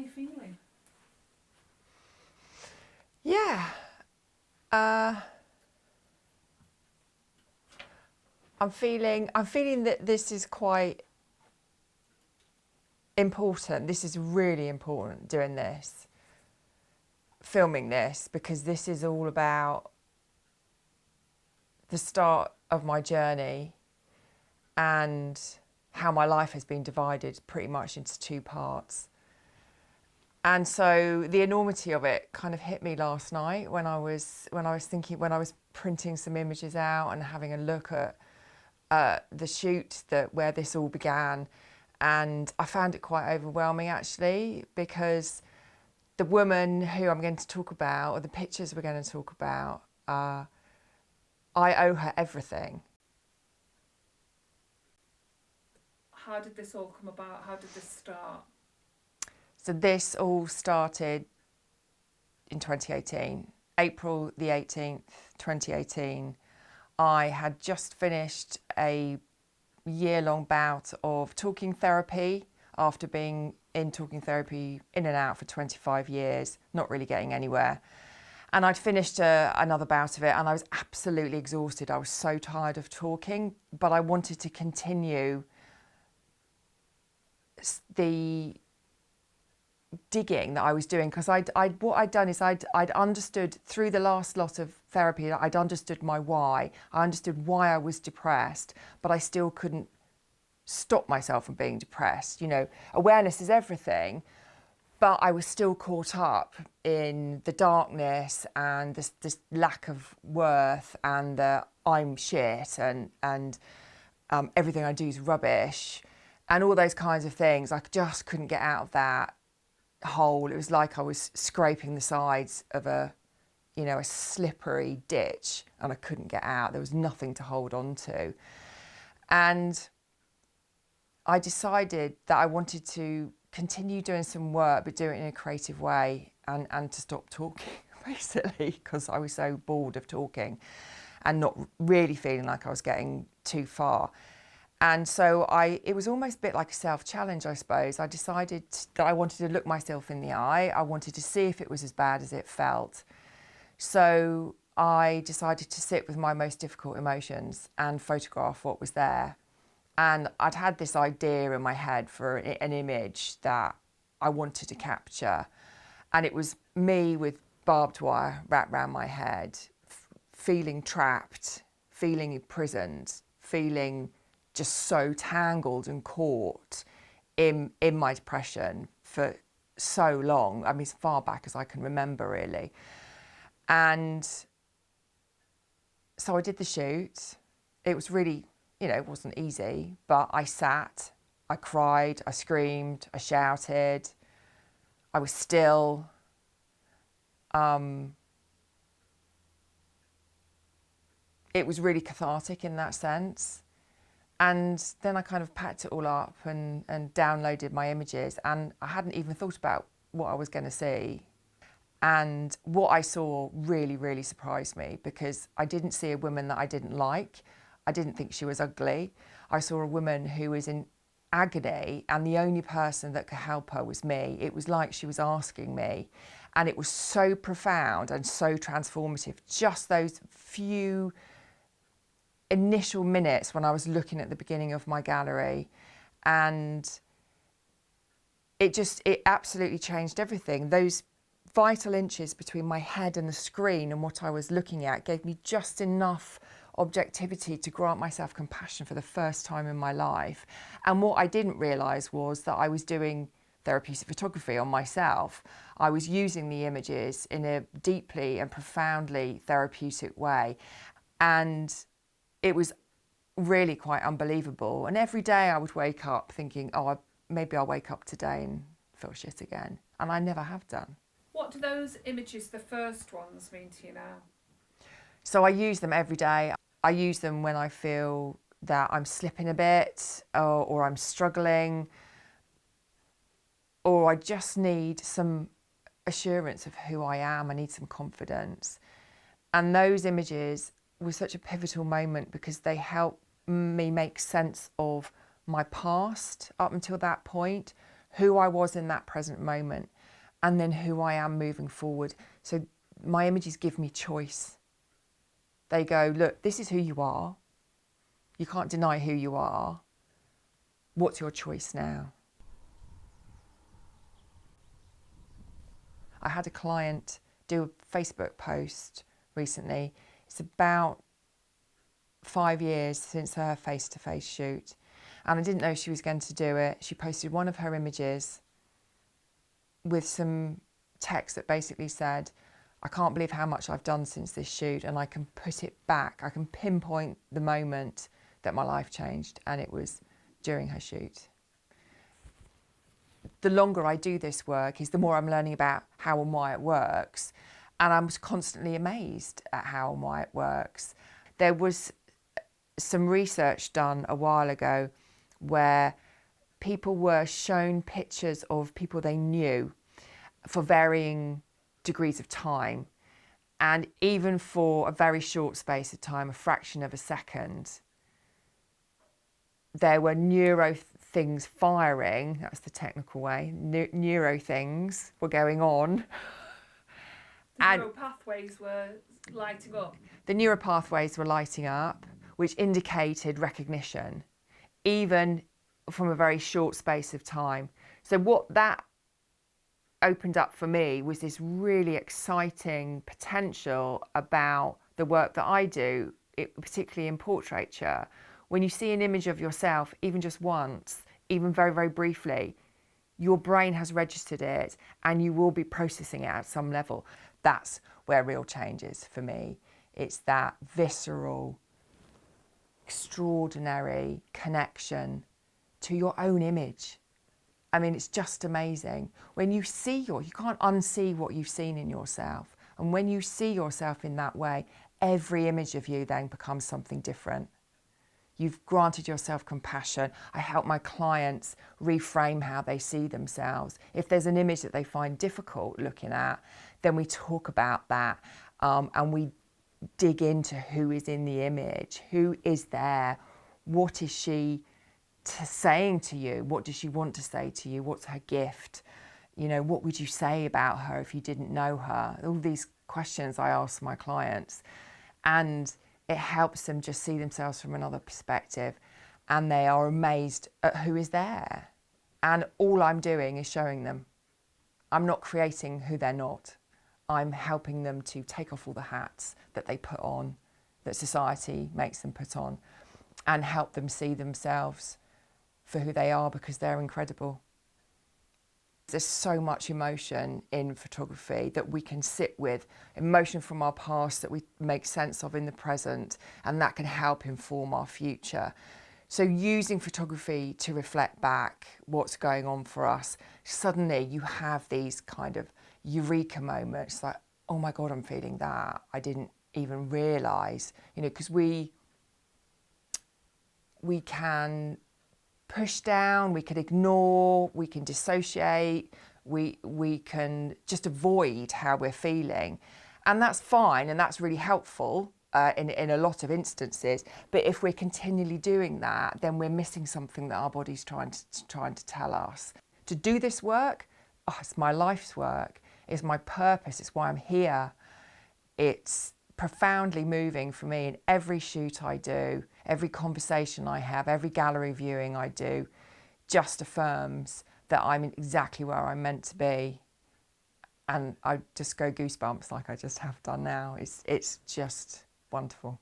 you feeling? Yeah. I'm feeling that this is quite important. This is really important, doing this, filming this, because this is all about the start of my journey and how my life has been divided pretty much into two parts. And so the enormity of it kind of hit me last night when I was printing some images out and having a look at the shoot where this all began. And I found it quite overwhelming, actually, because the woman who I'm going to talk about, or the pictures we're going to talk about, I owe her everything. How did this all come about? How did this start? So this all started in 2018, April the 18th, 2018. I had just finished a year-long bout of talking therapy after being in talking therapy in and out for 25 years, not really getting anywhere. And I'd finished another bout of it and I was absolutely exhausted. I was so tired of talking, but I wanted to continue the digging that I was doing, because what I'd done is I'd understood through the last lot of therapy, I'd understood my why. I understood why I was depressed, but I still couldn't stop myself from being depressed. You know, awareness is everything, but I was still caught up in the darkness and this lack of worth and the I'm shit and everything I do is rubbish and all those kinds of things. I just couldn't get out of that hole. It was like I was scraping the sides of a slippery ditch and I couldn't get out. There was nothing to hold on to. And I decided that I wanted to continue doing some work, but do it in a creative way and to stop talking, basically, because I was so bored of talking and not really feeling like I was getting too far. And so it was almost a bit like a self-challenge, I suppose. I decided that I wanted to look myself in the eye. I wanted to see if it was as bad as it felt. So I decided to sit with my most difficult emotions and photograph what was there. And I'd had this idea in my head for an image that I wanted to capture. And it was me with barbed wire wrapped around my head, feeling trapped, feeling imprisoned, feeling just so tangled and caught in my depression for so long. I mean, as far back as I can remember, really. And so I did the shoot. It was really, it wasn't easy, but I sat, I cried, I screamed, I shouted, I was still. It was really cathartic in that sense. And then I kind of packed it all up and downloaded my images, and I hadn't even thought about what I was going to see. And what I saw really, really surprised me, because I didn't see a woman that I didn't like. I didn't think she was ugly. I saw a woman who was in agony, and the only person that could help her was me. It was like she was asking me. And it was so profound and so transformative, just those few initial minutes when I was looking at the beginning of my gallery. And it absolutely changed everything. Those vital inches between my head and the screen and what I was looking at gave me just enough objectivity to grant myself compassion for the first time in my life. And what I didn't realise was that I was doing therapeutic photography on myself. I was using the images in a deeply and profoundly therapeutic way. And it was really quite unbelievable. And every day I would wake up thinking, maybe I'll wake up today and feel shit again. And I never have done. What do those images, the first ones, mean to you now? So I use them every day. I use them when I feel that I'm slipping a bit or I'm struggling, or I just need some assurance of who I am. I need some confidence. And those images were such a pivotal moment because they help me make sense of my past up until that point. who I was in that present moment, and then who I am moving forward. So my images give me choice. They go, look, this is who you are. You can't deny who you are. What's your choice now? I had a client do a Facebook post recently. It's about 5 years since her face-to-face shoot, and I didn't know she was going to do it. She posted one of her images with some text that basically said, I can't believe how much I've done since this shoot, and I can put it back. I can pinpoint the moment that my life changed, and it was during her shoot. The longer I do this work is the more I'm learning about how and why it works, and I'm constantly amazed at how and why it works. There was some research done a while ago where people were shown pictures of people they knew for varying degrees of time, and even for a very short space of time, a fraction of a second, there were neuro things firing. That's the technical way. Neuro things were going on. The neural pathways were lighting up. The neural pathways were lighting up, which indicated recognition, even from a very short space of time. So what that opened up for me was this really exciting potential about the work that I do, particularly in portraiture. When you see an image of yourself, even just once, even very, very briefly, your brain has registered it and you will be processing it at some level. That's where real change is for me. It's that visceral, extraordinary connection to your own image. I mean, it's just amazing. When you see you can't unsee what you've seen in yourself. And when you see yourself in that way, every image of you then becomes something different. You've granted yourself compassion. I help my clients reframe how they see themselves. If there's an image that they find difficult looking at, then we talk about that, and we dig into who is in the image, who is there, what is she saying to you, what does she want to say to you, what's her gift, what would you say about her if you didn't know her. All these questions I ask my clients, and it helps them just see themselves from another perspective, and they are amazed at who is there. And all I'm doing is showing them. I'm not creating who they're not. I'm helping them to take off all the hats that they put on, that society makes them put on, and help them see themselves for who they are, because they're incredible. There's so much emotion in photography that we can sit with, emotion from our past that we make sense of in the present, and that can help inform our future. So using photography to reflect back what's going on for us, suddenly you have these kind of eureka moments like, oh my God, I'm feeling that. I didn't even realise, because we can push down, we can ignore, we can dissociate, we can just avoid how we're feeling. And that's fine, and that's really helpful in a lot of instances. But if we're continually doing that, then we're missing something that our body's trying to tell us. To do this work, it's my life's work, it's my purpose, it's why I'm here. It's profoundly moving for me in every shoot I do, every conversation I have, every gallery viewing I do, just affirms that I'm exactly where I'm meant to be. And I just go goosebumps like I just have done now. It's just wonderful.